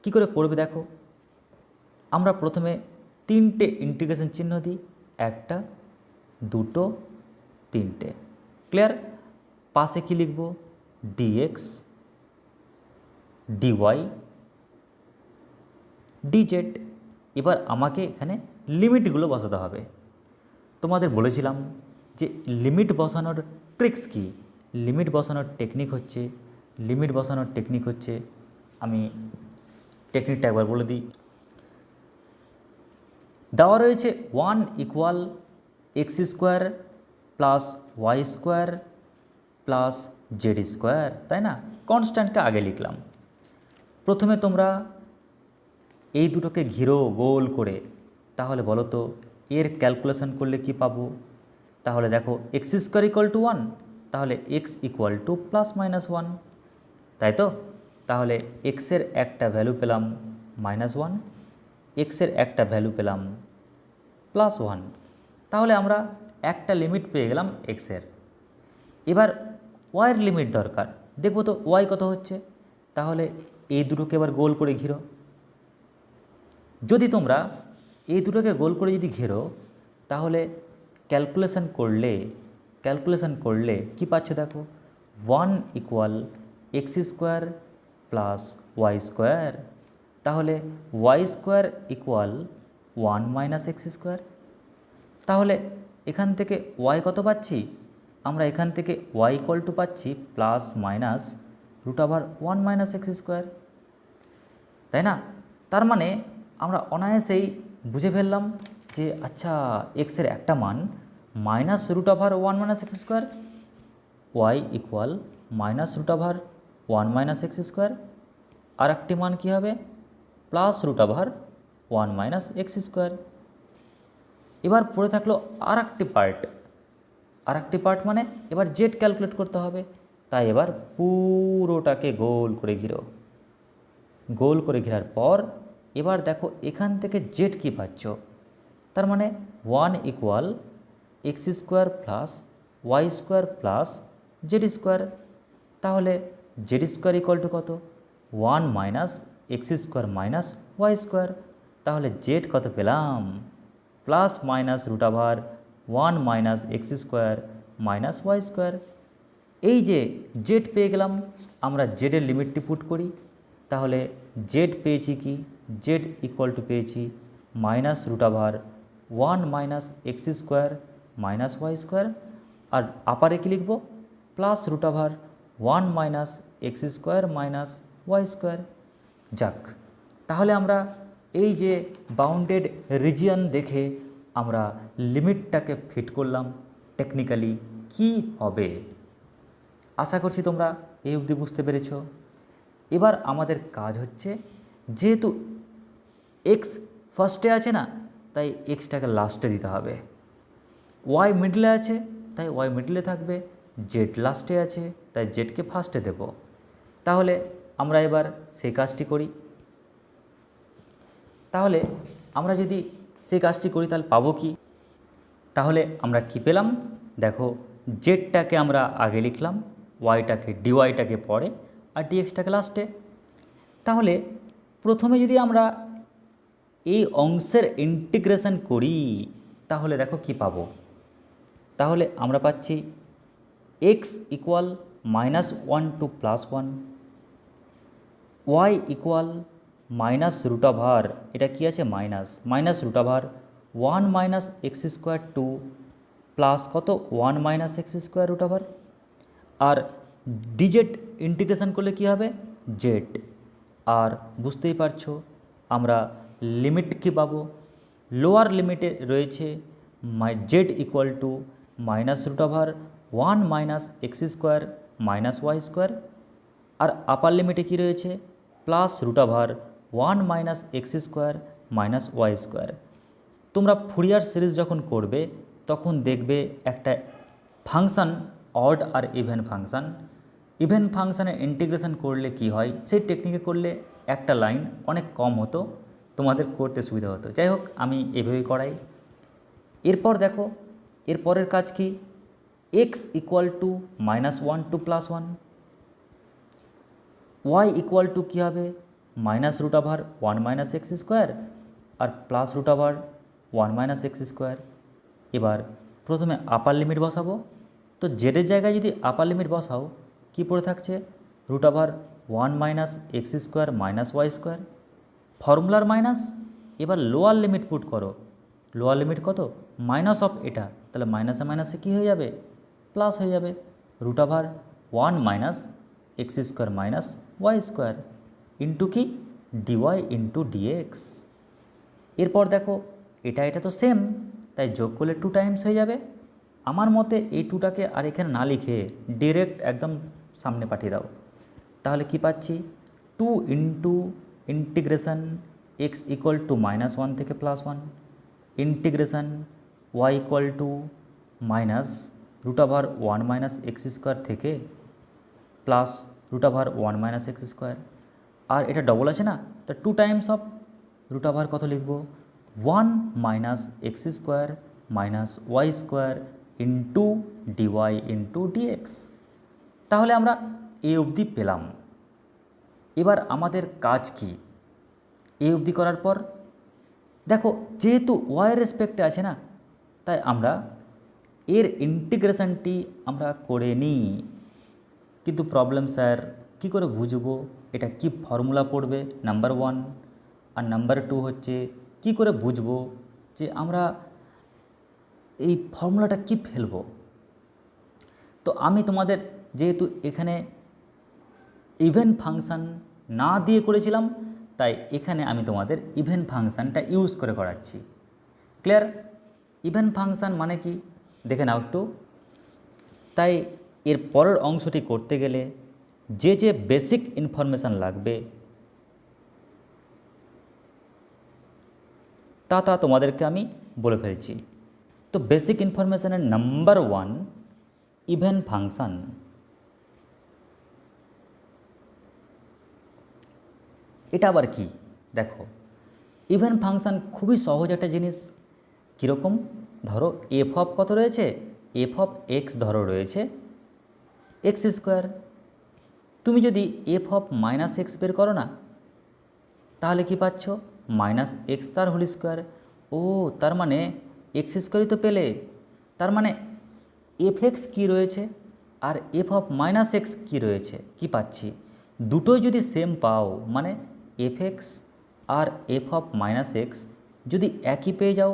কি করে করবে দেখো, আমরা প্রথমে 3টে ইন্টিগ্রেশন চিহ্ন দিই, 1টা 2টো 3টে। ক্লিয়ার? পাশে কি লিখব? dx dy dz। এবার আমাকে এখানে লিমিটগুলো বসাতে হবে। তোমাদের বলেছিলাম যে লিমিট বসানোর ট্রিক্স কি, লিমিট বসানোর টেকনিক হচ্ছে আমি টেকনিকটা একবার বলে দিই। দেওয়া রয়েছে 1 equal x square plus Y square plus Z square, তাই না? কনস্ট্যান্টকে আগে লিখলাম। প্রথমে তোমরা এই দুটোকে ঘিরো গোল করে, তাহলে বলো তো এর ক্যালকুলেশন করলে কি পাবো? তাহলে দেখো এক্স স্কোয়ার ইকুয়াল টু 1, তাহলে x equal two plus minus 1, তাই তো? তাহলে এক্সের একটা ভ্যালু পেলাম -1, এক্সের একটা ভ্যালু পেলাম +1। তাহলে আমরা একটা লিমিট পেয়ে গেলাম এক্সের। এবার ওয়াইয়ের লিমিট দরকার, দেখবো তো ওয়াই কত হচ্ছে। তাহলে এই দুটোকে এবার গোল করে ঘিরো। যদি তোমরা এই দুটোকে গোল করে যদি ঘেরো তাহলে ক্যালকুলেশন করলে কি পাচ্ছ দেখো, 1 equal x square plus Y square, তাহলে Y square equal 1 minus x square. তাহলে এখান থেকে ওয়াই কত পাচ্ছি? আমরা এখান থেকে ওয়াই ইকুয়াল টু পাচ্ছি plus minus √1 minus x square, তাই না? তার মানে আমরা অনায়াসেই বুঝে ফেললাম যে আচ্ছা এক্সের একটা মান -√1 minus x square, Y equal -√1 minus x square, আর একটি মান কী হবে? +√1 মাইনাস এক্স স্কোয়ার। এবার পড়ে থাকলো আর একটি পার্ট মানে এবার জেড ক্যালকুলেট করতে হবে। তাই এবার পুরোটাকে গোল করে ঘিরো। গোল করে ঘেরার পর এবার দেখো এখান থেকে জেড কী পাচ্ছ, তার মানে 1 equal x square plus Y square plus Z square. তাহলে জেড স্কোয়ার ইকুয়াল টু কত? 1 minus x square minus Y square. তাহলে জেড কত পেলাম? Plus minus √1 minus x square minus Y square. এই যে জেড পেয়ে গেলাম, আমরা জেডের লিমিটটি পুট করি। তাহলে জেড পেয়েছি কি? জেড ইকুয়াল টু পেয়েছি -√1 minus x square minus Y square, আর আপারে কি লিখব? +√1 minus x square minus Y square. যাক, তাহলে আমরা এই যে বাউন্ডেড রিজিয়ন দেখে আমরা লিমিটটাকে ফিট করলাম টেকনিক্যালি কি হবে। আশা করছি তোমরা এই অবধি বুঝতে পেরেছ। এবার আমাদের কাজ হচ্ছে, যেহেতু এক্স ফার্স্টে আছে না, তাই এক্সটাকে লাস্টে দিতে হবে। ওয়াই মিডলে আছে তাই ওয়াই মিডলে থাকবে, জেড লাস্টে আছে তাই জেডকে ফার্স্টে দেব। তাহলে আমরা এবার সেই কাজটি করি। তাহলে আমরা যদি সেই কাজটি করি তাহলে পাবো কি? তাহলে আমরা কি পেলাম দেখো, জেডটাকে আমরা আগে লিখলাম, ওয়াইটাকে ডিওয়াইটাকে পরে, আর ডিএক্সটাকে লাস্টে। তাহলে প্রথমে যদি আমরা এই অংশের ইন্টিগ্রেশন করি তাহলে দেখো কি পাবো। তাহলে আমরা পাচ্ছি x equal -1 to +1, Y equal -√, এটা কি আছে -√1 minus x square to plus কত 1 মাইনাস এক্স স্কোয়ার √, আর ডিজেড ইন্টিগ্রেশন করলে কি হবে? জেড। আর বুঝতেই পারছো আমরা লিমিট কি পাবো, লোয়ার লিমিটে রয়েছে Z equal to -√1 minus x square minus Y square, আর আপার লিমিটে কি রয়েছে? +√1 minus x square minus Y square. তোমরা ফুরিয়ার সিরিজ যখন করবে তখন দেখবে একটা ফাংশান, অড আর ইভেন ফাংশানের ইন্টিগ্রেশন করলে কি হয়, সেই টেকনিকে করলে একটা লাইন অনেক কম হতো, তোমাদের করতে সুবিধা হতো। যাই হোক, আমি এভাবেই করাই। এরপর দেখো এরপরের কাজ কি, X equal to -1 to +1, Y equal to কী হবে -√1 - x² আর +√1 - x²। এবার প্রথমে আপার লিমিট বসাবো, তো জেডের জায়গায় যদি আপার লিমিট বসাও কি পড়ে থাকছে √1 - x² - y², ফর্মুলার মাইনাস। এবার লোয়ার লিমিট পুট করো, লোয়ার লিমিট কত মাইনাস অফ এটা, তাহলে মাইনাসে মাইনাসে কী হয়ে যাবে প্লাস হয়ে যাবে √1 - x² - y² ইন্টু কি ডিওয়াই ইন্টু ডিএক্স। এরপর দেখো এটা তো সেম, তাই যোগ করলে 2 টাইমস হয়ে যাবে। আমার মতে এই 2টাকে আর এখানে না লিখে ডিরেক্ট একদম সামনে পাঠিয়ে দাও, তাহলে কি পাচ্ছি 2 into integration x equal to -1 থেকে +1 integration y equal to -√1 - x² থেকে +√1 - x²। আর এটা ডবল আছে না, তো 2 টাইমস অফ √ কত লিখব 1 - x² - y² into dy into dx. তাহলে আমরা এ অবধি পেলাম। এবার আমাদের কাজ কি, এ অবধি করার পর দেখো যেহেতু ওয়াইয়ের রেসপেক্টে আছে না, তাই আমরা এর ইন্টিগ্রেশনটি আমরা করে নিই। কিন্তু প্রবলেম স্যার কী করে বুঝবো এটা কি ফর্মুলা পড়বে নাম্বার 1, আর নাম্বার 2 হচ্ছে কি করে বুঝবো যে আমরা এই ফর্মুলাটা কি ফেলবো। তো আমি তোমাদের যেহেতু এখানে ইভেন ফাংশান না দিয়ে করেছিলাম, তাই এখানে আমি তোমাদের ইভেন ফাংশানটা ইউজ করে করাচ্ছি। ক্লিয়ার? ইভেন ফাংশান মানে কি দেখে নাও একটু। তাই এর পরের অংশটি করতে গেলে যে বেসিক ইনফরমেশান লাগবে তা তোমাদেরকে আমি বলে ফেলছি। তো বেসিক ইনফরমেশানের নাম্বার 1 ইভেন ফাংশান। এটা আবার কি দেখো, ইভেন ফাংশান খুবই সহজ একটা জিনিস। কীরকম, ধরো এফ অফ কত রয়েছে, এফ অফ এক্স ধরো রয়েছে x²। তুমি যদি এফ অফ -x বের করো না, তাহলে কি পাচ্ছ -x তার হোল স্কোয়ার। ও তার মানে x² তো পেলে, তার মানে এফ এক্স কী রয়েছে আর এফ অফ -x কী রয়েছে, কি পাচ্ছি দুটোই যদি সেম পাও, মানে এফ এক্স আর এফ অফ -x যদি একই পেয়ে যাও,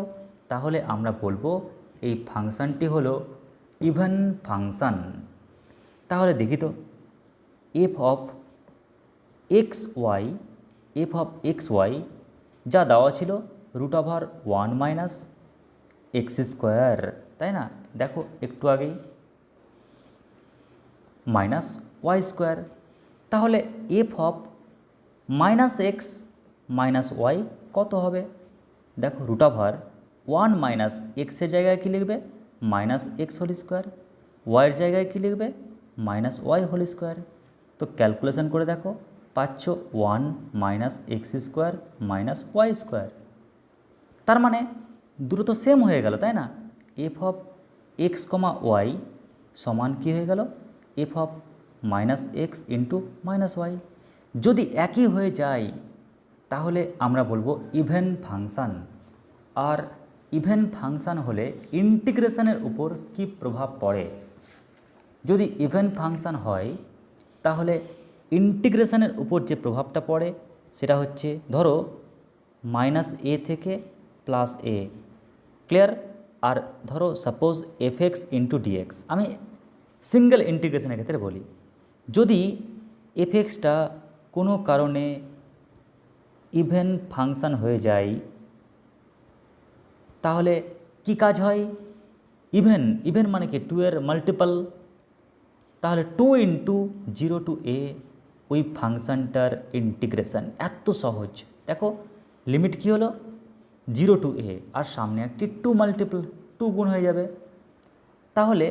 তাহলে আমরা বলবো এই ফাংশানটি হলো ইভেন ফাংশান। তাহলে দেখি তো এফ অফ xy যা দেওয়া ছিল √1 - x², তাই না? দেখো একটু আগেই -y²। তাহলে এফ অফ -x - y কত হবে? দেখো √1 - x এর জায়গায় কী লিখবে -x², ওয়াইয়ের জায়গায় কী লিখবে -y²। তো ক্যালকুলেশন করে দেখো পাচ্ছ 1 - x² - y²। তার মানে দুটো তো সেম হয়ে গেল, তাই না? এফ অফ x, y সমান কী হয়ে গেল F of -x into -y। যদি একই হয়ে যায় তাহলে আমরা বলবো ইভেন ফাংশান। আর ইভেন ফাংশান হলে ইন্টিগ্রেশনের উপর কি প্রভাব পড়ে? যদি ইভেন ফাংশান হয় তাহলে ইন্টিগ্রেশনের উপর যে প্রভাবটা পড়ে সেটা হচ্ছে ধরো -a থেকে +a। ক্লিয়ার? আর ধরো সাপোজ f(x) ইন্টু ডিএক্স, আমি সিঙ্গেল ইন্টিগ্রেশনের ক্ষেত্রে বলি, যদি f(x)টা কোনো কারণে ইভেন ফাংশান হয়ে যায় তাহলে কি কাজ হয়? ইভেন মানে কি 2 এর মাল্টিপল, তাহলে 2 ইন্টু 0 to a ওই ফাংশানটার ইন্টিগ্রেশন। এত সহজ। দেখো লিমিট কী হলো 0 to a, আর সামনে একটি 2 মাল্টিপল 2 গুণ হয়ে যাবে। তাহলে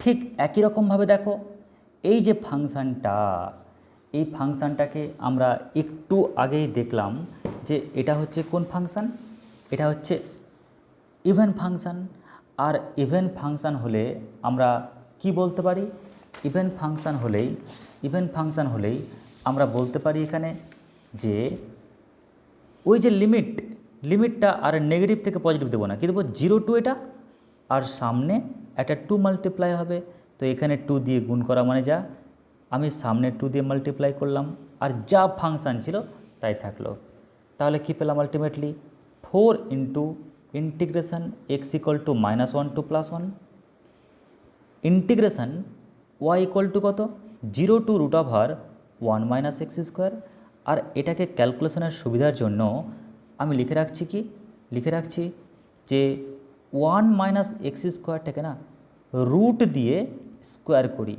ঠিক একই রকমভাবে দেখো এই যে ফাংশানটা, এই ফাংশানটাকে আমরা একটু আগেই দেখলাম যে এটা হচ্ছে কোন ফাংশান, এটা হচ্ছে ইভেন ফাংশান। আর ইভেন ফাংশান হলে আমরা কি বলতে পারি? ইভেন ফাংশান হলেই আমরা বলতে পারি এখানে যে ওই যে লিমিটটা আর নেগেটিভ থেকে পজিটিভ দেবো না, কী দেবো? 0 টু এটা, আর সামনে একটা 2 মাল্টিপ্লাই হবে। তো এখানে 2 দিয়ে গুণ করা মানে যা, আমি সামনে 2 দিয়ে মাল্টিপ্লাই করলাম, আর যা ফাংশান ছিল তাই থাকলো। তাহলে কী পেলাম ultimately? 4 into integration x equal to -1 to +1 integration y equal to কত? 0 টু √1 মাইনাস এক্স স্কোয়ার। আর এটাকে ক্যালকুলেশনের সুবিধার জন্য আমি লিখে রাখছি যে 1 মাইনাস এক্স স্কোয়ারটাকে না রুট দিয়ে স্কোয়ার করি,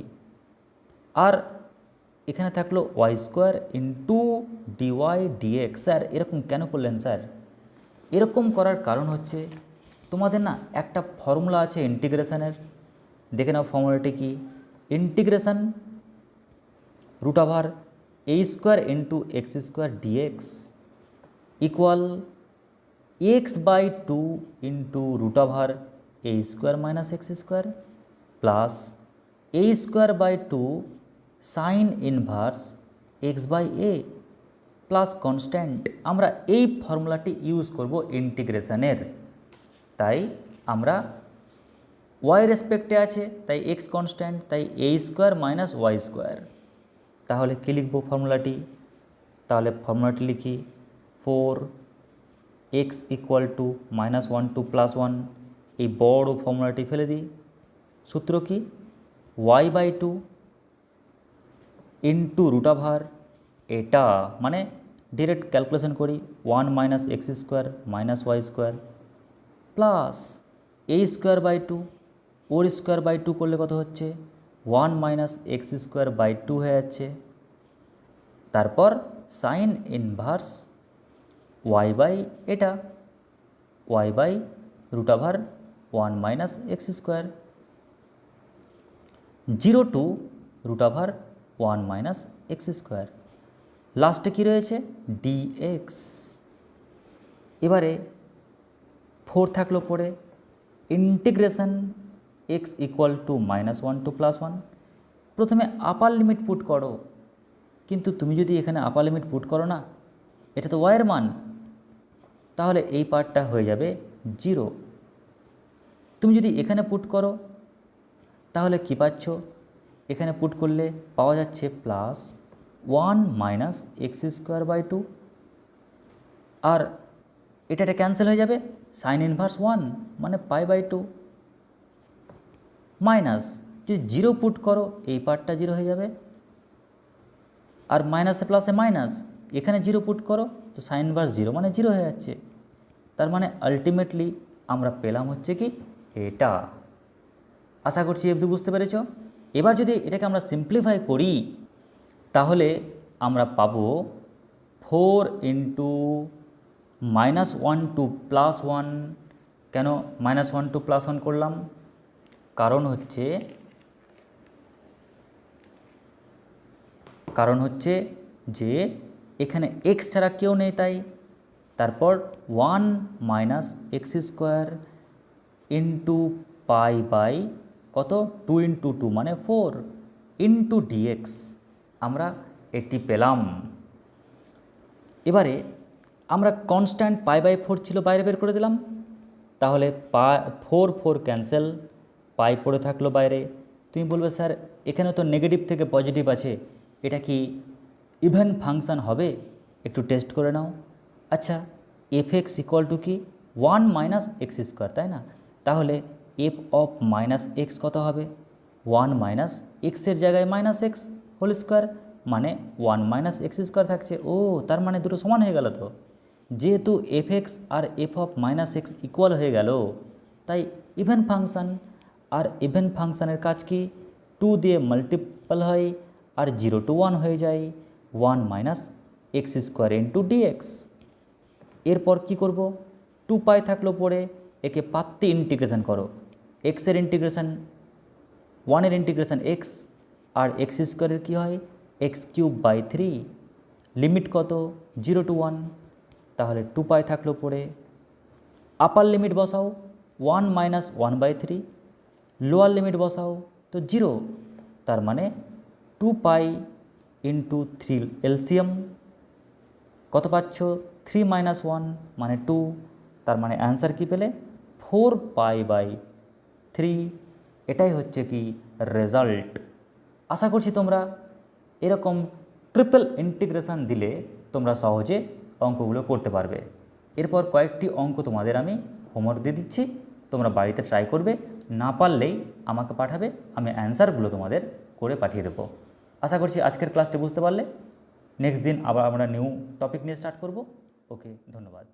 আর এখানে থাকলো y square into dy dx. Sir এরকম কেন করলেন স্যার? এরকম করার কারণ হচ্ছে তোমাদের না একটা ফর্মুলা আছে ইন্টিগ্রেশনের, দেখে নাও ফর্মুলাটি কি? Integration √a² into x square dx equal x/2 into √a² minus x square plus a²/2 sine inverse x/a plus constant. আমরা এই ফর্মুলাটি ইউজ করব ইন্টিগ্রেশনের। তাই আমরা ওয়াই রেসপেক্টে আছে, তাই এক্স কনস্ট্যান্ট, তাই a² মাইনাস y²। তাহলে কী লিখব ফর্মুলাটি? তাহলে ফর্মুলাটি লিখি 4x ইকুয়াল টু -1 টু +1। এই বড় ফর্মুলাটি ফেলে দিই। সূত্র কি? y/2 ইন্টু এটা মানে ডিরেক্ট ক্যালকুলেশন করি 1 minus x² minus y² plus a²/2, ওর স্কোয়ার/2 করলে কত হচ্ছে? 1 মাইনাস x²/2 হয়ে যাচ্ছে। তারপর সাইন ইনভার্স y/এটা y/√1 minus x², 0 to √1 minus x²। লাস্টে কী রয়েছে? dx। এবারে 4 থাকলো পরে integration x equal to -1 to +1। প্রথমে আপার লিমিট পুট করো, কিন্তু তুমি যদি এখানে আপার লিমিট পুট করো না, এটা তো ওয়াইয়ের মান, তাহলে এই পার্টটা হয়ে যাবে 0। তুমি যদি এখানে পুট করো তাহলে কি পাচ্ছ? এখানে পুট করলে পাওয়া যাচ্ছে +1 মাইনাস x²/2, আর এটা ক্যান্সেল হয়ে যাবে, সাইন ইনভার্স 1 মানে π/2 মাইনাস যদি 0 পুট করো এই পার্টটা 0 হয়ে যাবে, আর মাইনাসে প্লাসে মাইনাস, এখানে 0 পুট করো তো সাইন ইনভার্স 0 মানে 0 হয়ে যাচ্ছে। তার মানে আলটিমেটলি আমরা পেলাম হচ্ছে কি এটা। আশা করছি অবধি বুঝতে পেরেছ। এবার যদি এটাকে আমরা সিম্পলিফাই করি তাহলে আমরা পাবো 4 ইন্টু -1 টু +1। কেন -1 টু +1 করলাম? কারণ হচ্ছে যে এখানে x ছাড়া কেউ নেই, তাই। তারপর 1 মাইনাস x² ইন্টু π/, কত? 2 ইন্টু 2 মানে 4 ইন্টু dx। আমরা এটি পেলাম। এবারে আমরা কনস্ট্যান্ট π/4 ছিল বাইরে বের করে দিলাম, তাহলে 4 ক্যান্সেল, পাই পড়ে থাকলো বাইরে। তুমি বলবে স্যার এখানে তো নেগেটিভ থেকে পজিটিভ আছে, এটা কি ইভেন ফাংশান হবে? একটু টেস্ট করে নাও। আচ্ছা, f(x) ইকুয়াল টু কি 1 মাইনাস x², তাই না? তাহলে f অফ মাইনাস এক্স কত হবে? 1 মাইনাস এক্সের জায়গায় -x হোল স্কোয়ার মানে 1 মাইনাস x² থাকছে। ও, তার মানে দুটো সমান হয়ে গেল। তো যেহেতু f(x) আর f অফ -x ইকুয়াল হয়ে গেল, তাই ইভেন ফাংশান। আর ইভেন ফাংশানের কাজ কি? 2 দিয়ে মাল্টিপল হয় আর 0 টু 1 হয়ে যায়, 1 মাইনাস x² ইন্টু ডিএক্স। এরপর কি করব? 2π থাকলো পরে, একে পাত্তে ইন্টিগ্রেশন করো। এক্সের ইন্টিগ্রেশন 1 এর ইন্টিগ্রেশন x, আর x² কী হয়? x³/3। লিমিট কত? 0 টু 1। তাহলে 2π থাকলো পরে, আপার লিমিট বসাও 1 - 1/3, লোয়ার লিমিট বসাও তো 0, তার মানে 2π × 3 এলসিয়াম কত পাচ্ছ 3 - 1 মানে 2, তার মানে অ্যান্সার কী পেলে 4π/3। এটাই হচ্ছে কি রেজাল্ট। আশা করছি তোমরা এরকম ট্রিপল ইন্টিগ্রেশন দিলে তোমরা সহজে অঙ্কগুলো করতে পারবে। এরপর কয়েকটি অঙ্ক তোমাদের আমি হোমওয়ার্ক দিয়ে দিচ্ছি, তোমরা বাড়িতে ট্রাই করবে, না পারলেই আমাকে পাঠাবে, আমি অ্যান্সারগুলো তোমাদের করে পাঠিয়ে দেবো। আশা করছি আজকের ক্লাসটি বুঝতে পারলে। নেক্সট দিন আবার আমরা নিউ টপিক নিয়ে স্টার্ট করব। ওকে, ধন্যবাদ।